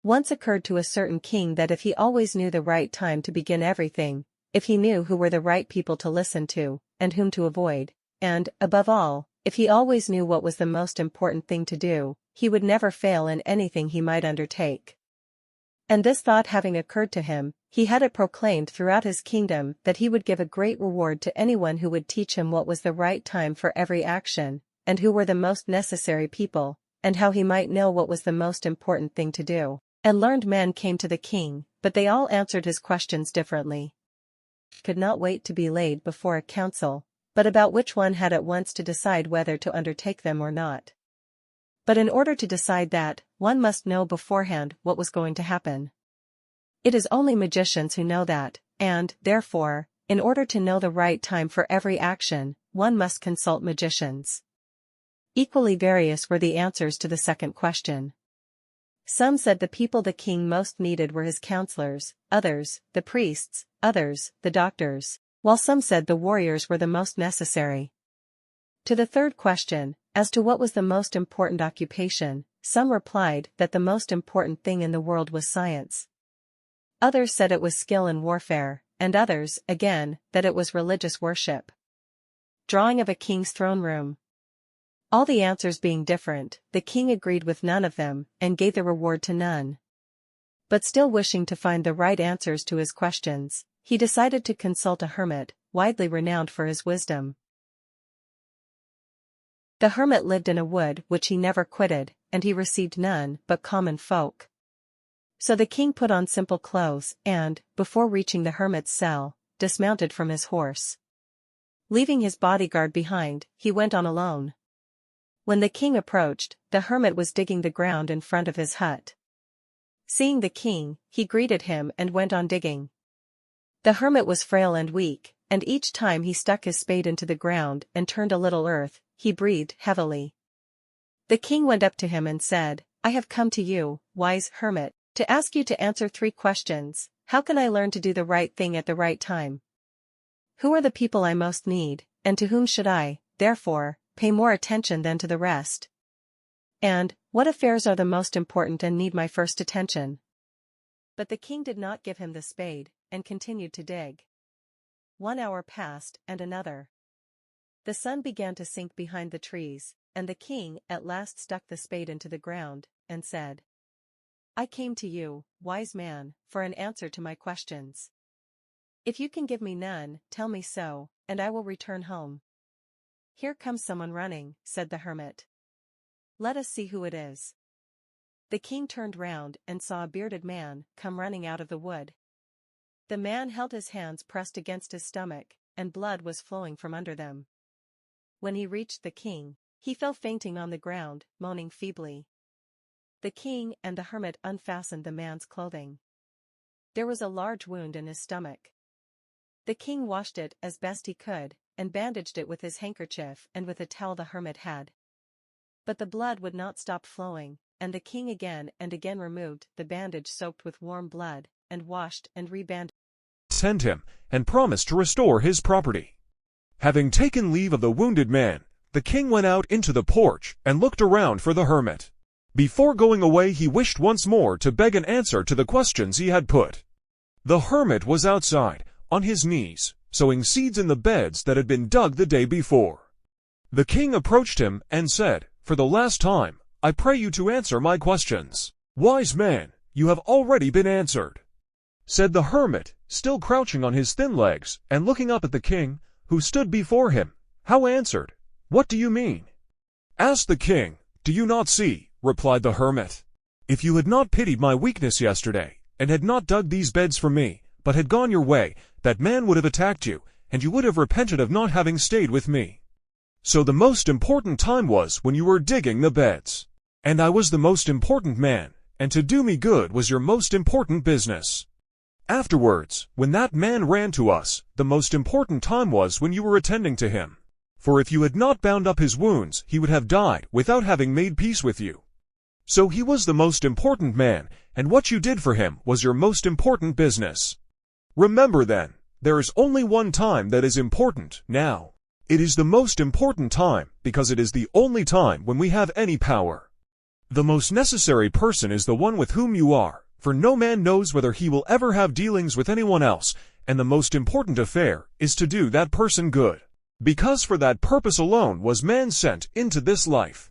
Once occurred to a certain king that if he always knew the right time to begin everything, if he knew who were the right people to listen to, and whom to avoid, and, above all, if he always knew what was the most important thing to do, he would never fail in anything he might undertake. And this thought having occurred to him, he had it proclaimed throughout his kingdom that he would give a great reward to anyone who would teach him what was the right time for every action, and who were the most necessary people, and how he might know what was the most important thing to do. And learned men came to the king, but they all answered his questions differently. Could not wait to be laid before a council, but about which one had at once to decide whether to undertake them or not. But in order to decide that, one must know beforehand what was going to happen. It is only magicians who know that, and, therefore, in order to know the right time for every action, one must consult magicians. Equally various were the answers to the second question. Some said the people the king most needed were his counselors, others, the priests, others, the doctors, while some said the warriors were the most necessary. To the third question, as to what was the most important occupation, some replied that the most important thing in the world was science. Others said it was skill in warfare, and others, again, that it was religious worship. Drawing of a king's throne room. All the answers being different, the king agreed with none of them, and gave the reward to none. But still wishing to find the right answers to his questions, he decided to consult a hermit, widely renowned for his wisdom. The hermit lived in a wood which he never quitted, and he received none but common folk. So the king put on simple clothes and, before reaching the hermit's cell, dismounted from his horse. Leaving his bodyguard behind, he went on alone. When the king approached, the hermit was digging the ground in front of his hut. Seeing the king, he greeted him and went on digging. The hermit was frail and weak, and each time he stuck his spade into the ground and turned a little earth, he breathed heavily. The king went up to him and said, "I have come to you, wise hermit, to ask you to answer 3 questions. How can I learn to do the right thing at the right time? Who are the people I most need, and to whom should I, therefore, pay more attention than to the rest? And, what affairs are the most important and need my first attention?" But the king did not give him the spade, and continued to dig. 1 hour passed, and another. The sun began to sink behind the trees, and the king at last stuck the spade into the ground, and said, "I came to you, wise man, for an answer to my questions. If you can give me none, tell me so, and I will return home." "Here comes someone running," said the hermit. "Let us see who it is." The king turned round and saw a bearded man come running out of the wood. The man held his hands pressed against his stomach, and blood was flowing from under them. When he reached the king, he fell fainting on the ground, moaning feebly. The king and the hermit unfastened the man's clothing. There was a large wound in his stomach. The king washed it as best he could, and bandaged it with his handkerchief and with a towel the hermit had. But the blood would not stop flowing, and the king again and again removed the bandage soaked with warm blood, and washed and rebandaged. Send him, and promised to restore his property. Having taken leave of the wounded man, the king went out into the porch and looked around for the hermit. Before going away, he wished once more to beg an answer to the questions he had put. The hermit was outside, on his knees, sowing seeds in the beds that had been dug the day before. The king approached him and said, "For the last time, I pray you to answer my questions." "Wise man, you have already been answered," said the hermit, still crouching on his thin legs, and looking up at the king, who stood before him. "How answered? What do you mean?" "Ask the king. Do you not see?" replied the hermit. "If you had not pitied my weakness yesterday, and had not dug these beds for me, but had gone your way, that man would have attacked you, and you would have repented of not having stayed with me. So the most important time was when you were digging the beds. And I was the most important man, and to do me good was your most important business. Afterwards, when that man ran to us, the most important time was when you were attending to him. For if you had not bound up his wounds, he would have died without having made peace with you. So he was the most important man, and what you did for him was your most important business. Remember then, there is only one time that is important now. It is the most important time because it is the only time when we have any power. The most necessary person is the one with whom you are, for no man knows whether he will ever have dealings with anyone else, and the most important affair is to do that person good. Because for that purpose alone was man sent into this life.